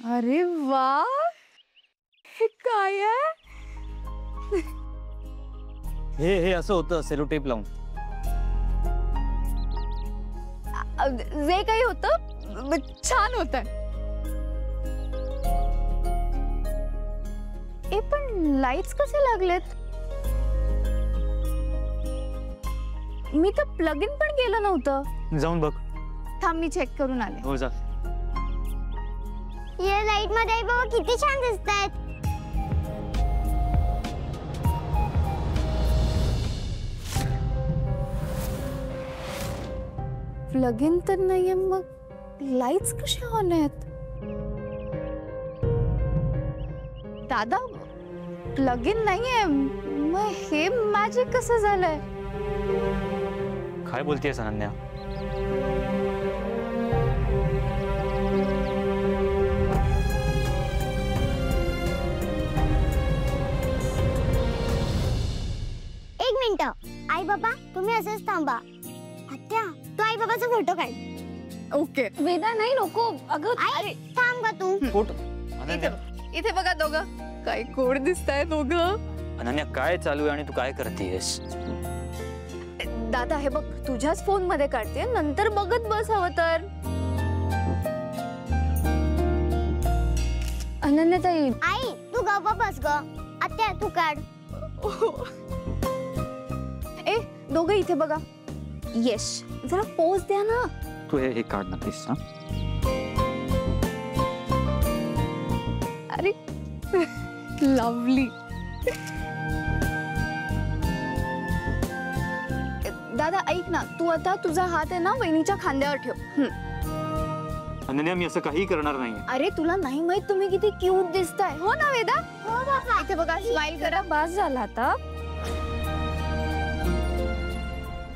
अरे वा, हे काय आहे? हे असं होतं सेलो टेप लावून. जे काही होतं छान होतं. पण लाईट्स कसे लागलेत? मी तर प्लग इन पण केलं नव्हतं. जाऊन बघ. थांब मी चेक करून आले. हो जा. या लाईट मध्ये बघा किती छान दिसतायत. प्लग इन तर नाहीये, मग लाईट्स कशा ऑन आहेत? दादा प्लग इन नाहीये, मग हे मॅजिक कसं झालंय? काय बोलतेयस अनन्या? एक मिनिट, आई बाबा तुम्ही असेच थांबा. आत्या तू आई बाबाचा फोटो काढ. ओके. वेदा नाही नको. अगं आई थांब ग तू. फोटो. अनन्या इथे बघा दोघं. काय कोड दिसताय दोघं. अनन्या काय चालू आहे आणि तू काय करतेयस? दादा हे बघ, तुझ्याच फोन मध्ये काढते, नंतर बघत बस हवं तर. अनन्याताई. आई तू गप्प बस ग. आत्या तू काढ. ए दोघं इथे बघा. यश जरा पोज द्या ना. तू हे काढ ना प्लीज. अरे लवली. दादा ऐक ना, तू आता तुझा हात आहे ना वहिनीच्या खांद्यावर ठेव. अनन्या मी असं काही करणार नाही. अरे तुला नाही माहित तुम्ही किती क्यूट दिसताय. हो ना वेदा? हो बाबा. इथे बघा, स्माइल करा. बास झाला आता.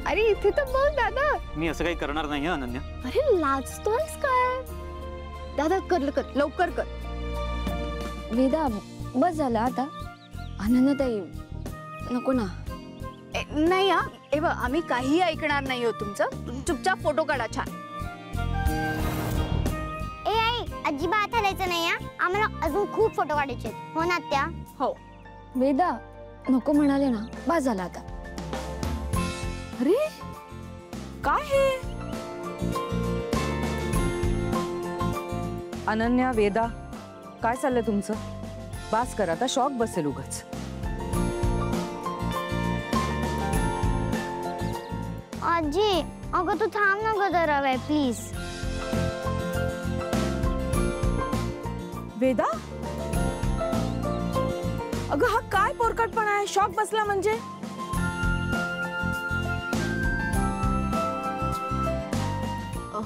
अरे इथे तर बघ दादा. मी असं काही करणार नाही अनन्या. अरे लाजतोयस काय? दादा कर कर लवकर कर. वेदा बस झाला आता. अनन्याताई नको ना. नाही हा, ए बघ आम्ही काही ऐकणार नाही हो तुमचं. चुपचाप फोटो काढा छान. ए आई अजिबात हलायचं नाही हा. आम्हाला अजून खूप फोटो काढायचे. हो ना आत्या? हो. वेदा नको म्हणाले ना, बस झाला आता. अरे काय हे? अनन्या, वेदा काय चाललंय तुमचं? बास करा आता, शॉक बसेल उगाच. आजी अगं तू थांब ना ग जरा वेळ प्लीज. वेदा अगं हा काय पोरकटपणा आहे? शॉक बसला म्हणजे?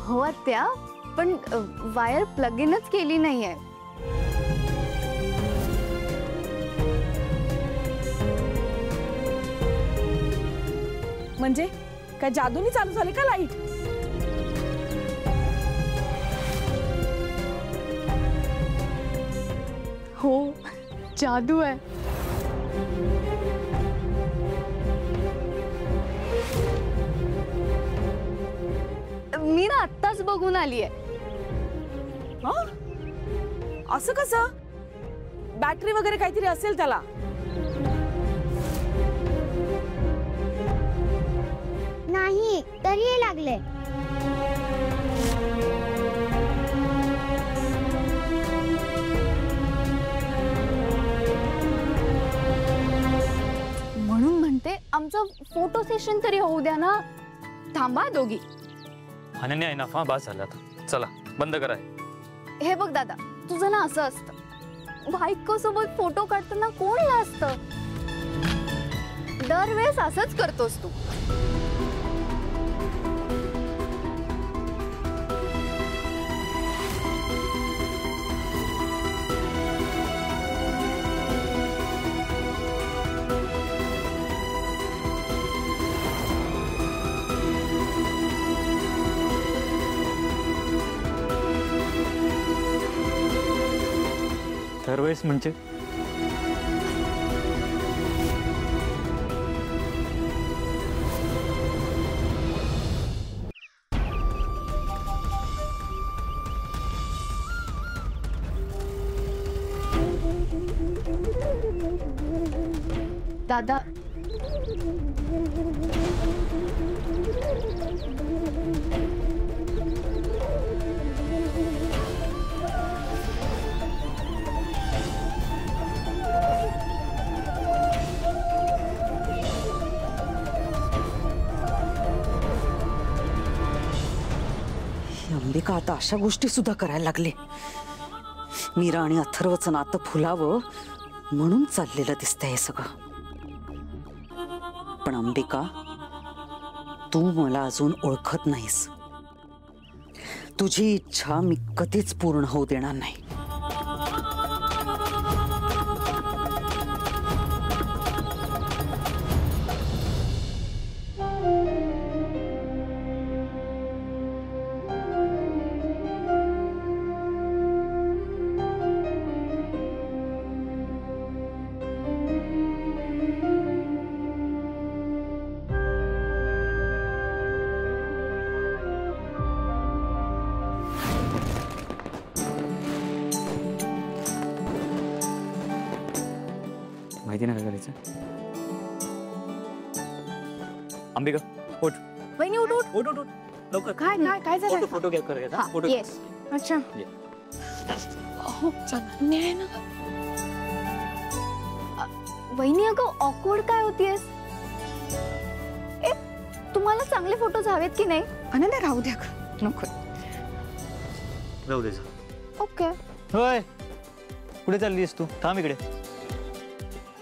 हो आत्या, पण वायर प्लग इनच केली नाहीये. म्हणजे काय जादूनी चालू झाली का लाईट? हो जादू आहे. मी ना आत्ताच बघून आलीये. असं कसं? बॅटरी वगैरे काहीतरी असेल त्याला. नाही तरी लागले. म्हणून म्हणते आमचं फोटो सेशन तरी होऊ द्या ना. थांबा दोघी. अनन्या आहे ना, बास झाला आता. चला बंद करा. हे बघ दादा, तुझं ना असं असतं, बायकोसोबत फोटो काढताना कोण लाजतं? दरवेळेस असंच करतोस तू. दरवेळेस म्हणजे? दादा ही अंबिका आता अशा गोष्टी सुद्धा करायला लागले. मीरा आणि अथर्वचं नातं फुलावं म्हणून चाललेलं दिसतंय हे सगळं. पण अंबिका, तू मला अजून ओळखत नाहीस. तुझी इच्छा मी कधीच पूर्ण होऊ देणार नाही. माहिती नाही काय करायचं. अंबिका उठ वहिनी उठ उठ. उठ उठ उठ लवकर. काय काय काय झालं? फोटो घ्या करूया हा, फोटो. येस. अच्छा ये. हो न्याय ना. वहिनी अगं ऑकवर्ड काय होतीयस? ए तुम्हाला चांगले फोटोज हवेत की नाही? अनन्या राहू द्या नको. जाऊ दे. ओके. होय कुठे चाललीस तू? थांब इकडे.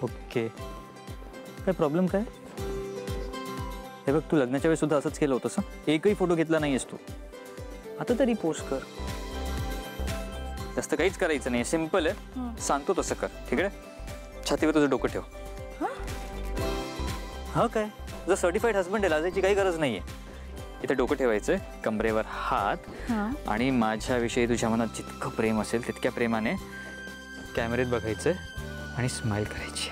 ओके काय प्रॉब्लेम काय? हे बघ, तू लग्नाच्या वेळेस सुद्धा असंच केलं होतंस. एकही फोटो घेतला नाहीयेस तू. आता तरी पोस्ट कर. जास्त काहीच करायचं नाही, सिंपल आहे. सांगतो तसं कर. ठीक आहे? छातीवर तुझं डोकं ठेव. हा काय, जर सर्टिफाईड हजबंड आहे, लाजायची काही गरज नाहीये. इथे डोकं ठेवायचं, कमरेवर हात, आणि माझ्याविषयी तुझ्या मनात जितकं प्रेम असेल तितक्या प्रेमाने कॅमेऱ्यात बघायचं आणि स्माइल करायची.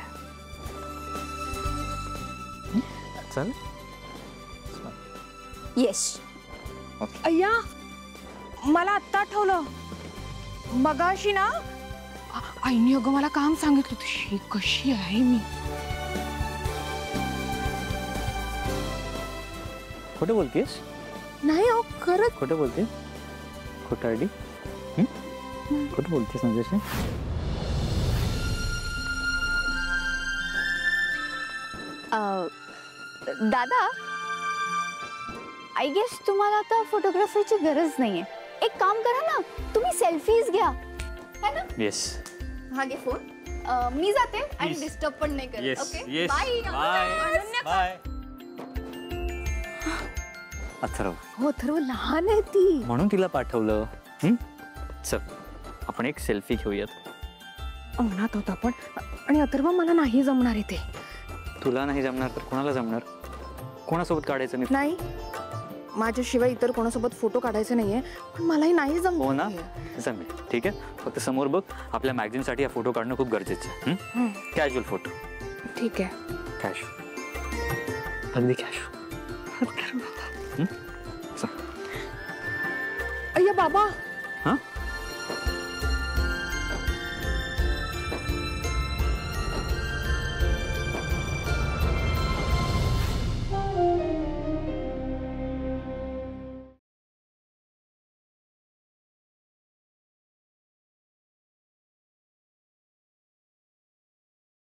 चल. येस. अय्या मला आत्ता आठवलं. मगाशी ना आईने अगं मला काम सांगितलं होतं. कशी आहे मी? खोटं बोलतेस? नाही हो खरंच. खोटं बोलते? खोटारडी? खोटं बोलतेस माझ्याशी? दादा आय गेस तुम्हाला आता फोटोग्राफरची गरज नाहीये. एक काम करा ना, तुम्ही सेल्फीज घ्या है ना? येस. हा घे फोन. मी जाते आणि डिस्टर्ब पण नाही करत. Yes. Okay yes. Bye. Bye. Atharv. हो अथर्व लहान आहे ती. म्हणून तिला पाठवलं. चल आपण एक सेल्फी घेऊयात. अंगणात होता पण. आणि अथर्व मला नाही जमणार आहे ते. तुला नाही जमणार तर कोणाला जमणार? कोणासोबत काढायचं? मी नाही, माझ्याशिवाय इतर कोणासोबत फोटो काढायचे नाहीये. पण मलाही नाही हो ना, जमणार. जमेल. ठीक आहे, फक्त समोर बघ. आपल्या मॅगझिनसाठी हा फोटो काढणं खूप गरजेचं आहे. Casual photo. ठीक आहे. कॅश, अगदी कॅश. अय्या बाबा